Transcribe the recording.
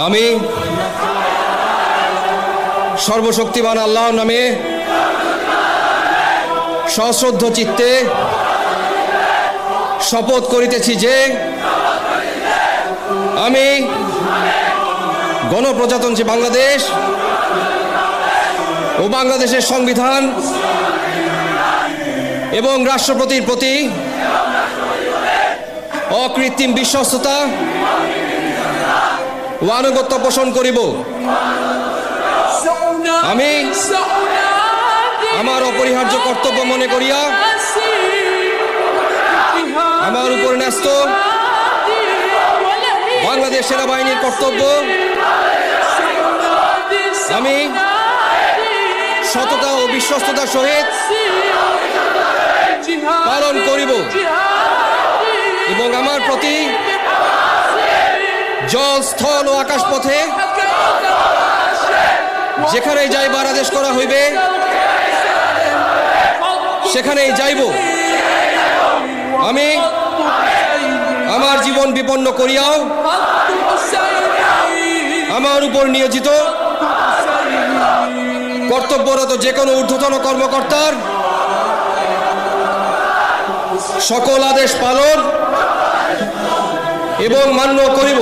আমি সর্বশক্তিমান আল্লাহর নামে সশ্রদ্ধ চিত্তে শপথ করিতেছি যে আমি গণপ্রজাতন্ত্রী বাংলাদেশ ও বাংলাদেশের সংবিধান এবং রাষ্ট্রপতির প্রতি অকৃত্রিম বিশ্বস্ততা ও আনুগত্য পোষণ করিব। আমি আমার অপরিহার্য কর্তব্য মনে করিয়া আমার উপর ন্যস্ত বাংলাদেশ সেনাবাহিনীর কর্তব্য আমি সততা ও বিশ্বস্ততার সহিত পালন করিব এবং আমার প্রতি জল, স্থল ও আকাশ পথে যেখানেই যাইবার আদেশ করা হইবে সেখানেই যাইব। আমি আমার জীবন বিপন্ন করিয়াও আমার উপর নিয়োজিত কর্তব্যরত যে কোনো ঊর্ধ্বতন কর্মকর্তার সকল আদেশ পালন এবং মান্য করিব।